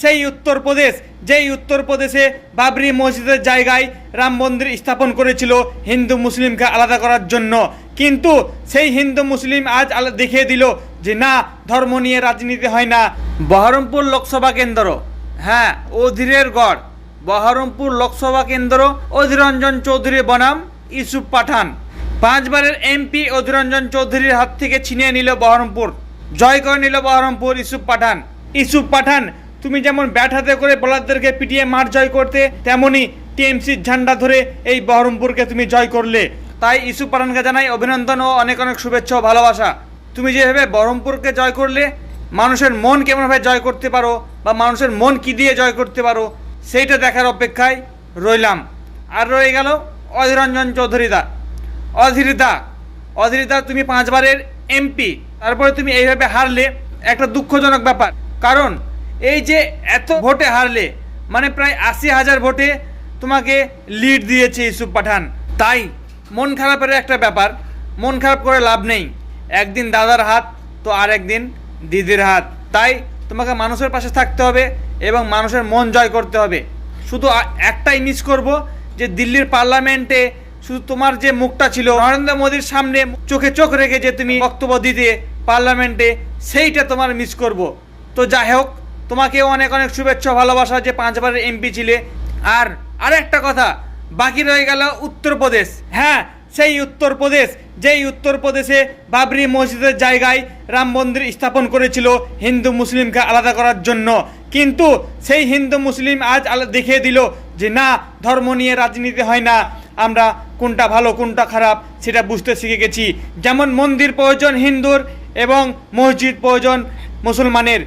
সেই উত্তরপ্রদেশ, যেই উত্তরপ্রদেশে বাবরি মসজিদের জায়গায় রাম মন্দির স্থাপন করেছিল হিন্দু মুসলিমকে আলাদা করার জন্য, কিন্তু সেই হিন্দু মুসলিম আজ দেখিয়ে দিল যে না, ধর্ম নিয়ে রাজনীতি হয় না। বহরমপুর লোকসভা কেন্দ্র, হ্যাঁ, অধীরের গড় বহরমপুর লোকসভা কেন্দ্র, অধীর রঞ্জন চৌধুরী বনাম ইউসুফ পাঠান। 5 বারের এমপি অধীর রঞ্জন চৌধুরীর হাত থেকে ছিনিয়ে নিল বহরমপুর, জয় করে নিল বহরমপুর ইউসুফ পাঠান। ইউসুফ পাঠান, তুমি যেমন ব্যাট হাতে করে বোলারদেরকে পিটিয়ে মাঠ জয় করতে, তেমনি টিএমসির ঝান্ডা ধরে এই বহরমপুরকে তুমি জয় করলে। তাই ইউসুফ পাঠানকে জানাই অভিনন্দন ও অনেক অনেক শুভেচ্ছা ও ভালোবাসা। তুমি যেভাবে বহরমপুরকে জয় করলে, মানুষের মন কেমনভাবে জয় করতে পারো বা মানুষের মন কি দিয়ে জয় করতে পারো, সেইটা দেখার অপেক্ষায় রইলাম। আর রয়ে গেল অধীর রঞ্জন চৌধুরীদা। অধীরদা, তুমি 5 বারের এমপি, তারপরে তুমি এইভাবে হারলে, একটা দুঃখজনক ব্যাপার। কারণ এই যে এত ভোটে হারলে, মানে প্রায় 80,000 ভোটে তোমাকে লিড দিয়েছে ইউসুফ পাঠান। তাই মন খারাপের একটা ব্যাপার, মন খারাপ করে লাভ নেই। একদিন দাদার হাত তো আর একদিন দিদির হাত। তাই তোমাকে মানুষের পাশে থাকতে হবে এবং মানুষের মন জয় করতে হবে। শুধু একটাই মিস করব যে দিল্লির পার্লামেন্টে শুধু তোমার যে মুখটা ছিল নরেন্দ্র মোদীর সামনে চোখে চোখ রেখে যে তুমি বক্তব্য দিতে পার্লামেন্টে, সেইটা তোমার মিস করব। তো যাই হোক, তোমাকেও অনেক অনেক শুভেচ্ছা ভালোবাসা যে 5 বারের এমপি ছিলে। আর একটা কথা বাকি রয়ে গেল উত্তরপ্রদেশ। হ্যাঁ, সেই উত্তরপ্রদেশ, যেই উত্তরপ্রদেশে বাবরি মসজিদের জায়গায় রাম মন্দির স্থাপন করেছিল হিন্দু মুসলিমকে আলাদা করার জন্য, কিন্তু সেই হিন্দু মুসলিম আজ দেখিয়ে দিল যে না, ধর্ম নিয়ে রাজনীতি হয় না। আমরা কোনটা ভালো কোনটা খারাপ সেটা বুঝতে শিখে গেছি। যেমন মন্দির প্রয়োজন হিন্দুর এবং মসজিদ প্রয়োজন মুসলমানের,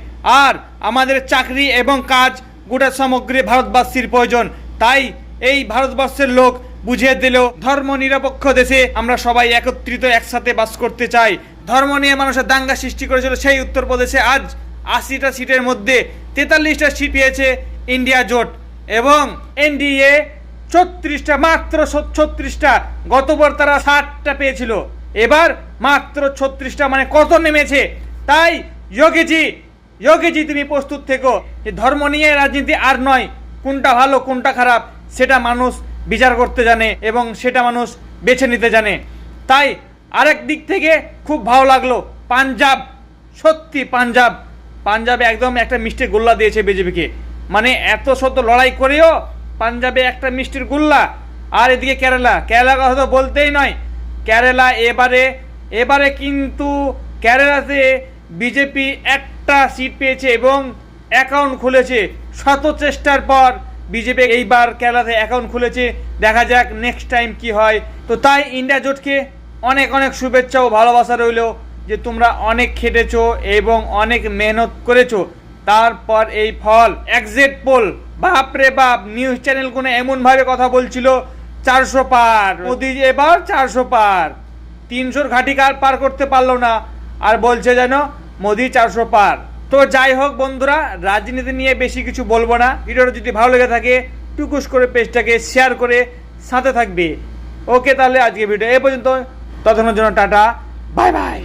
আর আমাদের চাকরি এবং কাজ গোটা সমগ্র ভারতবাসীর প্রয়োজন। তাই এই ভারতবর্ষের লোক বুঝিয়ে দিল, ধর্ম নিরপেক্ষ দেশে আমরা সবাই একত্রিত একসাথে বাস করতে চাই। ধর্ম নিয়ে মানুষের দাঙ্গা সৃষ্টি করেছিল সেই উত্তরপ্রদেশে আজ 80টা সিটের মধ্যে 43টা সিট পেয়েছে ইন্ডিয়া জোট এবং এনডিএ 36টা, মাত্র 36টা। গতবার তারা 60টা পেয়েছিল, এবার মাত্র 36টা, মানে কত নেমেছে। তাই যোগীজি তুমি প্রস্তুত থেকো যে ধর্ম নিয়ে রাজনীতি আর নয়, কোনটা ভালো কোনটা খারাপ সেটা মানুষ বিচার করতে জানে এবং সেটা মানুষ বেছে নিতে জানে। তাই আরেক দিক থেকে খুব ভালো লাগলো পাঞ্জাব, সত্যি পাঞ্জাবে একদম একটা মিষ্টি গোল্লা দিয়েছে বিজেপিকে। মানে এত শত লড়াই করেও পাঞ্জাবে একটা মিষ্টির গোল্লা। আর এদিকে কেরালা কথা তো বলতেই নয়। কেরালা এবারে কিন্তু কেরালাতে বিজেপি একটা সিট পেয়েছে এবং অ্যাকাউন্ট খুলেছে। শত চেষ্টার পর বিজেপি এইবার কেরালাতে অ্যাকাউন্ট খুলেছে। দেখা যাক নেক্সট টাইম কি হয়। তো তাই ইন্ডিয়া জোটকে অনেক অনেক শুভেচ্ছা ও ভালোবাসা রইল যে তোমরা অনেক খেটেছো এবং অনেক মেহনত করেছো, তারপর এই ফল। এক্সিট পোল, বাপরে বাপ, নিউজ চ্যানেলগুলো এমনভাবে কথা বলছিল 400 পার, মোদি এবার 400 পার, 300 ঘাটি পার করতে পারলো না, আর বলছে যেন মোদি 400 পার। তো যাই হোক বন্ধুরা, রাজনীতি নিয়ে বেশি কিছু বলবো না। ভিডিওটা যদি ভালো লেগে থাকে টুকুস করে পেজটাকে শেয়ার করে সাথে থাকবে। ওকে, তাহলে আজকে ভিডিও এই পর্যন্ত। ততক্ষণের জন্য টাটা, বাই বাই।